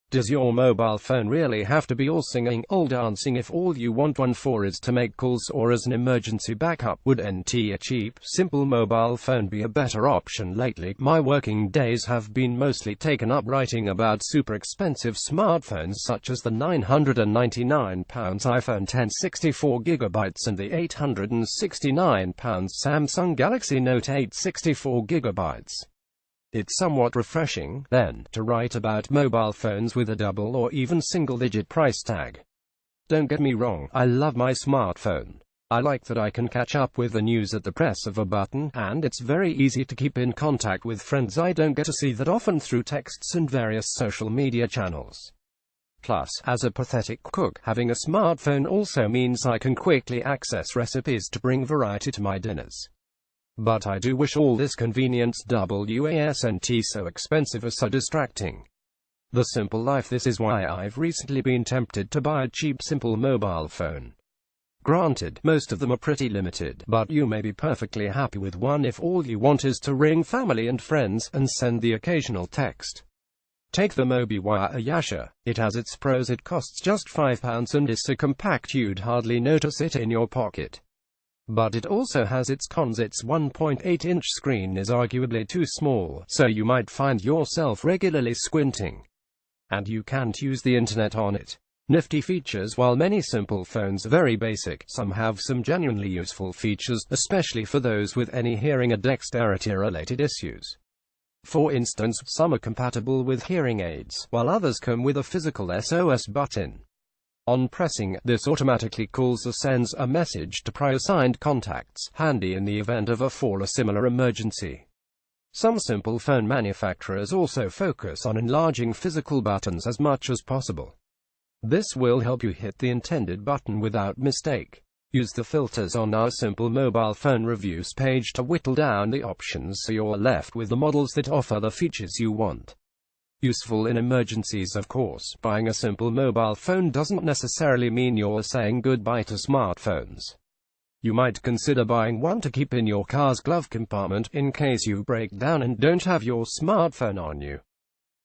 Does your mobile phone really have to be all singing, all dancing if all you want one for is to make calls or as an emergency backup? Would a cheap, simple mobile phone be a better option? Lately, my working days have been mostly taken up writing about super expensive smartphones such as the £999 iPhone X 64GB and the £869 Samsung Galaxy Note 8 64GB. It's somewhat refreshing, then, to write about mobile phones with a double or even single-digit price tag. Don't get me wrong, I love my smartphone. I like that I can catch up with the news at the press of a button, and it's very easy to keep in contact with friends I don't get to see that often through texts and various social media channels. Plus, as a pathetic cook, having a smartphone also means I can quickly access recipes to bring variety to my dinners. But I do wish all this convenience wasn't so expensive or so distracting. The simple life. This is why I've recently been tempted to buy a cheap simple mobile phone. Granted, most of them are pretty limited, but you may be perfectly happy with one if all you want is to ring family and friends, and send the occasional text. Take the MobiWire Yasha. It has its pros. It costs just £5 and is so compact you'd hardly notice it in your pocket. But it also has its cons. Its 1.8-inch screen is arguably too small, so you might find yourself regularly squinting. And you can't use the internet on it. Nifty features. While many simple phones are very basic, some have some genuinely useful features, especially for those with any hearing or dexterity-related issues. For instance, some are compatible with hearing aids, while others come with a physical SOS button. On pressing, this automatically calls or sends a message to pre-assigned contacts, handy in the event of a fall or similar emergency. Some simple phone manufacturers also focus on enlarging physical buttons as much as possible. This will help you hit the intended button without mistake. Use the filters on our simple mobile phone reviews page to whittle down the options so you're left with the models that offer the features you want. Useful in emergencies. Of course, buying a simple mobile phone doesn't necessarily mean you're saying goodbye to smartphones. You might consider buying one to keep in your car's glove compartment, in case you break down and don't have your smartphone on you.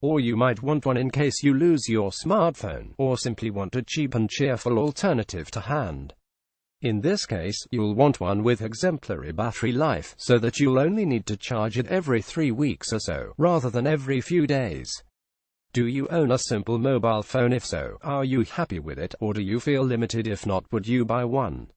Or you might want one in case you lose your smartphone, or simply want a cheap and cheerful alternative to hand. In this case, you'll want one with exemplary battery life, so that you'll only need to charge it every 3 weeks or so, rather than every few days. Do you own a simple mobile phone? If so, are you happy with it, or do you feel limited? If not, would you buy one?